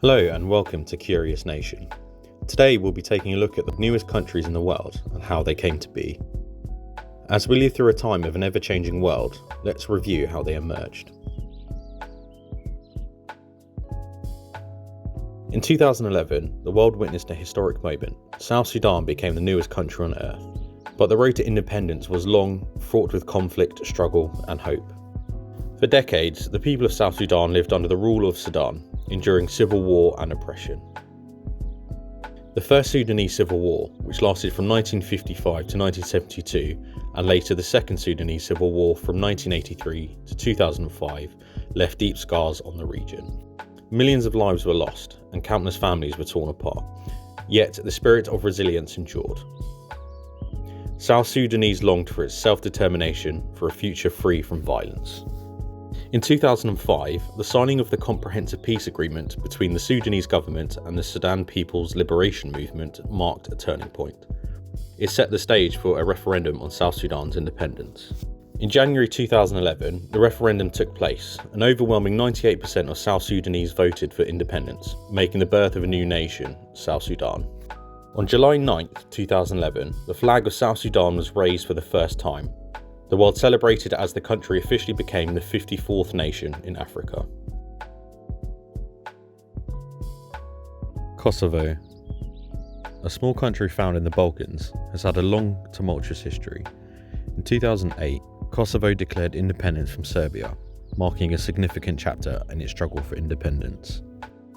Hello and welcome to Curious Nation. Today we'll be taking a look at the newest countries in the world and how they came to be. As we live through a time of an ever-changing world, let's review how they emerged. In 2011, the world witnessed a historic moment. South Sudan became the newest country on earth, but the road to independence was long, fraught with conflict, struggle and hope. For decades, the people of South Sudan lived under the rule of Sudan, enduring civil war and oppression. The First Sudanese Civil War, which lasted from 1955 to 1972, and later the Second Sudanese Civil War from 1983 to 2005, left deep scars on the region. Millions of lives were lost, and countless families were torn apart, yet the spirit of resilience endured. South Sudanese longed for its self-determination, for a future free from violence. In 2005, the signing of the Comprehensive Peace Agreement between the Sudanese government and the Sudan People's Liberation Movement marked a turning point. It set the stage for a referendum on South Sudan's independence. In January 2011, the referendum took place. An overwhelming 98% of South Sudanese voted for independence, making the birth of a new nation, South Sudan. On July 9, 2011, the flag of South Sudan was raised for the first time. The world celebrated as the country officially became the 54th nation in Africa. Kosovo, a small country found in the Balkans, has had a long, tumultuous history. In 2008, Kosovo declared independence from Serbia, marking a significant chapter in its struggle for independence.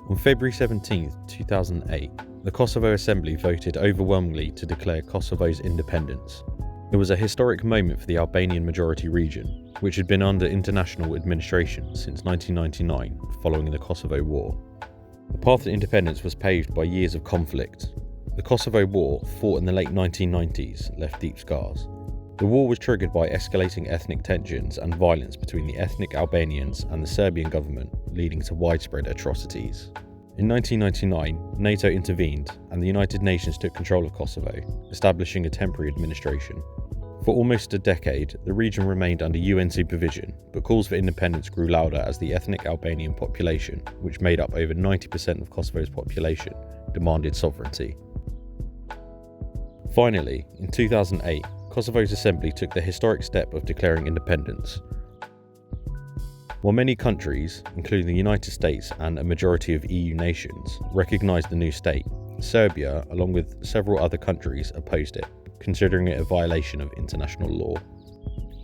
On February 17, 2008, the Kosovo Assembly voted overwhelmingly to declare Kosovo's independence. It was a historic moment for the Albanian majority region, which had been under international administration since 1999 following the Kosovo War. The path to independence was paved by years of conflict. The Kosovo War, fought in the late 1990s, left deep scars. The war was triggered by escalating ethnic tensions and violence between the ethnic Albanians and the Serbian government, leading to widespread atrocities. In 1999, NATO intervened and the United Nations took control of Kosovo, establishing a temporary administration. For almost a decade, the region remained under UN supervision, but calls for independence grew louder as the ethnic Albanian population, which made up over 90% of Kosovo's population, demanded sovereignty. Finally, in 2008, Kosovo's assembly took the historic step of declaring independence. While many countries, including the United States and a majority of EU nations, recognised the new state, Serbia, along with several other countries, opposed it, considering it a violation of international law.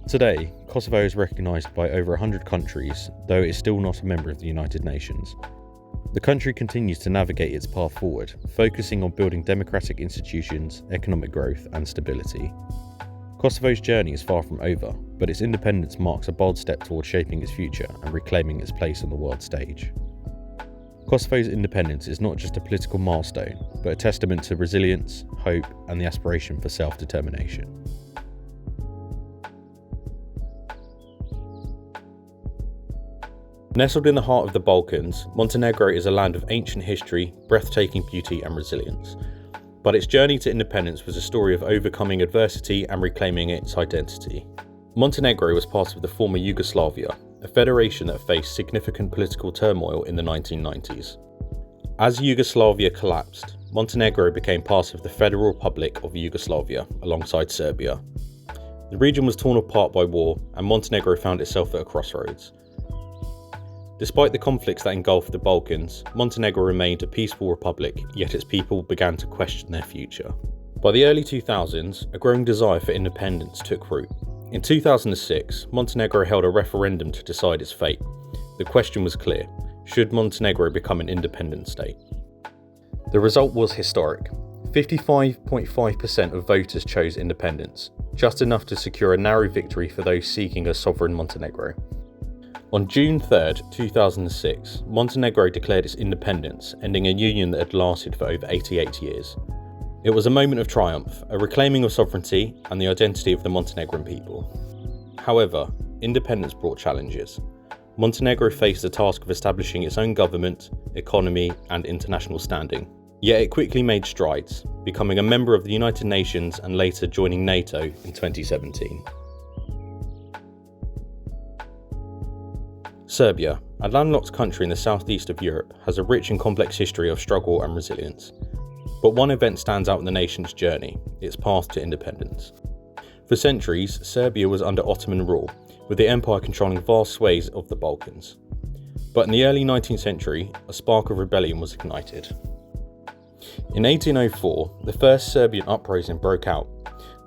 Today, Kosovo is recognised by over 100 countries, though it is still not a member of the United Nations. The country continues to navigate its path forward, focusing on building democratic institutions, economic growth and stability. Kosovo's journey is far from over, but its independence marks a bold step towards shaping its future and reclaiming its place on the world stage. Kosovo's independence is not just a political milestone, but a testament to resilience, hope, and the aspiration for self-determination. Nestled in the heart of the Balkans, Montenegro is a land of ancient history, breathtaking beauty, and resilience. But its journey to independence was a story of overcoming adversity and reclaiming its identity. Montenegro was part of the former Yugoslavia, a federation that faced significant political turmoil in the 1990s. As Yugoslavia collapsed, Montenegro became part of the Federal Republic of Yugoslavia alongside Serbia. The region was torn apart by war, and Montenegro found itself at a crossroads. Despite the conflicts that engulfed the Balkans, Montenegro remained a peaceful republic, yet its people began to question their future. By the early 2000s, a growing desire for independence took root. In 2006, Montenegro held a referendum to decide its fate. The question was clear: should Montenegro become an independent state? The result was historic. 55.5% of voters chose independence, just enough to secure a narrow victory for those seeking a sovereign Montenegro. On June 3, 2006, Montenegro declared its independence, ending a union that had lasted for over 88 years. It was a moment of triumph, a reclaiming of sovereignty and the identity of the Montenegrin people. However, independence brought challenges. Montenegro faced the task of establishing its own government, economy, and international standing. Yet it quickly made strides, becoming a member of the United Nations and later joining NATO in 2017. Serbia, a landlocked country in the southeast of Europe, has a rich and complex history of struggle and resilience. But one event stands out in the nation's journey: its path to independence. For centuries, Serbia was under Ottoman rule, with the empire controlling vast swathes of the Balkans. But in the early 19th century, a spark of rebellion was ignited. In 1804, the first Serbian uprising broke out.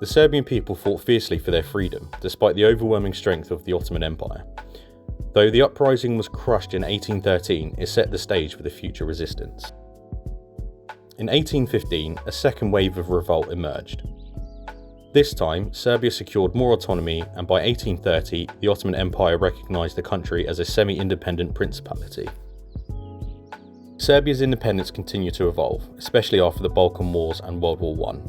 The Serbian people fought fiercely for their freedom, despite the overwhelming strength of the Ottoman Empire. Though the uprising was crushed in 1813, it set the stage for the future resistance. In 1815, a second wave of revolt emerged. This time, Serbia secured more autonomy, and by 1830, the Ottoman Empire recognised the country as a semi-independent principality. Serbia's independence continued to evolve, especially after the Balkan Wars and World War I.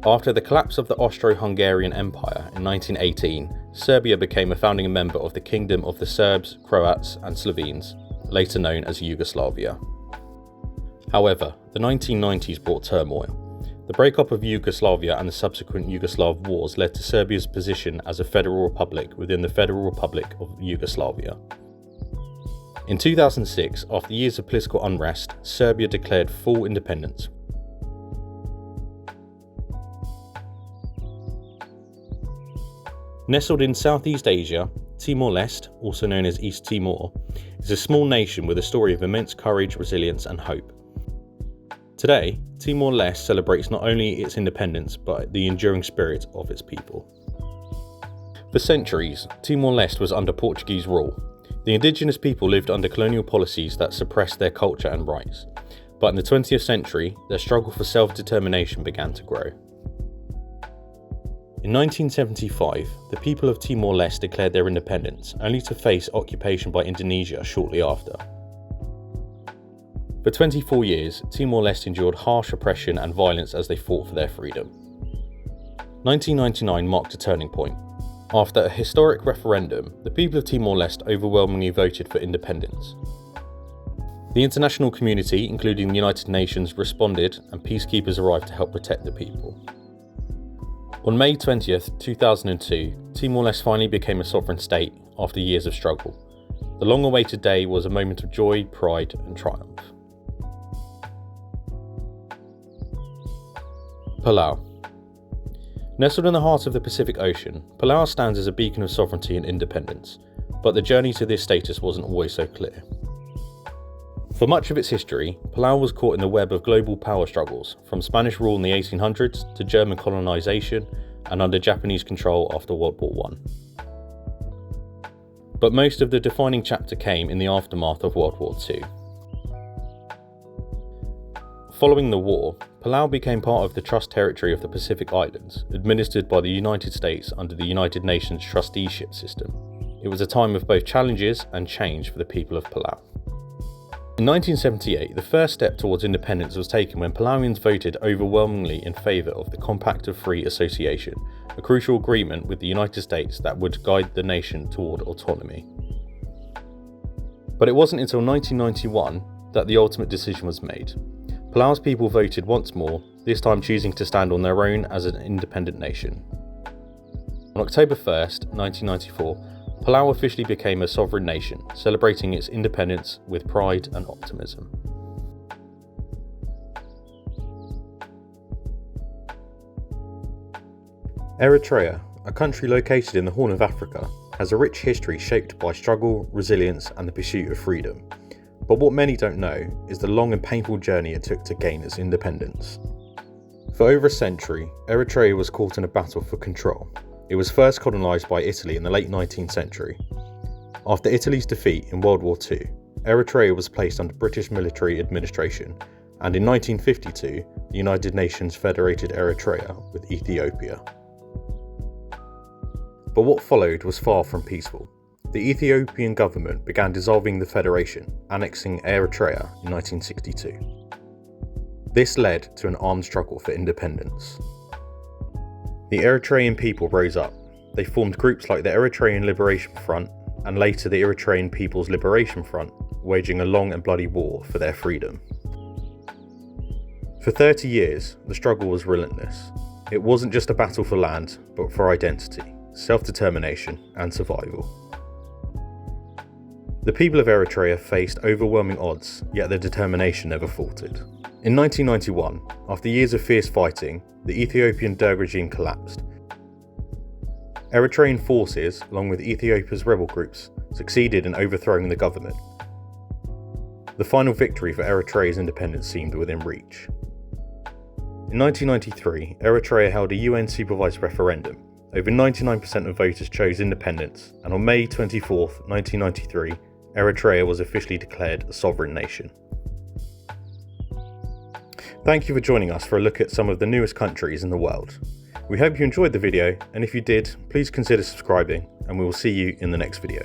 After the collapse of the Austro-Hungarian Empire in 1918, Serbia became a founding member of the Kingdom of the Serbs, Croats and Slovenes, later known as Yugoslavia. However, the 1990s brought turmoil. The breakup of Yugoslavia and the subsequent Yugoslav wars led to Serbia's position as a federal republic within the Federal Republic of Yugoslavia. In 2006, after years of political unrest, Serbia declared full independence. Nestled in Southeast Asia, Timor-Leste, also known as East Timor, is a small nation with a story of immense courage, resilience and hope. Today, Timor-Leste celebrates not only its independence, but the enduring spirit of its people. For centuries, Timor-Leste was under Portuguese rule. The indigenous people lived under colonial policies that suppressed their culture and rights. But in the 20th century, their struggle for self-determination began to grow. In 1975, the people of Timor-Leste declared their independence, only to face occupation by Indonesia shortly after. For 24 years, Timor-Leste endured harsh oppression and violence as they fought for their freedom. 1999 marked a turning point. After a historic referendum, the people of Timor-Leste overwhelmingly voted for independence. The international community, including the United Nations, responded, and peacekeepers arrived to help protect the people. On May 20th, 2002, Timor-Leste finally became a sovereign state after years of struggle. The long-awaited day was a moment of joy, pride, and triumph. Palau. Nestled in the heart of the Pacific Ocean, Palau stands as a beacon of sovereignty and independence, but the journey to this status wasn't always so clear. For much of its history, Palau was caught in the web of global power struggles, from Spanish rule in the 1800s to German colonisation and under Japanese control after World War I. But most of the defining chapter came in the aftermath of World War II. Following the war, Palau became part of the Trust Territory of the Pacific Islands, administered by the United States under the United Nations trusteeship system. It was a time of both challenges and change for the people of Palau. In 1978, the first step towards independence was taken when Palauians voted overwhelmingly in favour of the Compact of Free Association, a crucial agreement with the United States that would guide the nation toward autonomy. But it wasn't until 1991 that the ultimate decision was made. Palau's people voted once more, this time choosing to stand on their own as an independent nation. On October 1st, 1994, Palau officially became a sovereign nation, celebrating its independence with pride and optimism. Eritrea, a country located in the Horn of Africa, has a rich history shaped by struggle, resilience, and the pursuit of freedom. But what many don't know is the long and painful journey it took to gain its independence. For over a century, Eritrea was caught in a battle for control. It was first colonised by Italy in the late 19th century. After Italy's defeat in World War II, Eritrea was placed under British military administration, and in 1952, the United Nations federated Eritrea with Ethiopia. But what followed was far from peaceful. The Ethiopian government began dissolving the federation, annexing Eritrea in 1962. This led to an armed struggle for independence. The Eritrean people rose up. They formed groups like the Eritrean Liberation Front and later the Eritrean People's Liberation Front, waging a long and bloody war for their freedom. For 30 years, the struggle was relentless. It wasn't just a battle for land, but for identity, self-determination and survival. The people of Eritrea faced overwhelming odds, yet their determination never faltered. In 1991, after years of fierce fighting, the Ethiopian Derg regime collapsed. Eritrean forces, along with Ethiopia's rebel groups, succeeded in overthrowing the government. The final victory for Eritrea's independence seemed within reach. In 1993, Eritrea held a UN-supervised referendum. Over 99% of voters chose independence, and on May 24, 1993, Eritrea was officially declared a sovereign nation. Thank you for joining us for a look at some of the newest countries in the world. We hope you enjoyed the video, and if you did, please consider subscribing, and we will see you in the next video.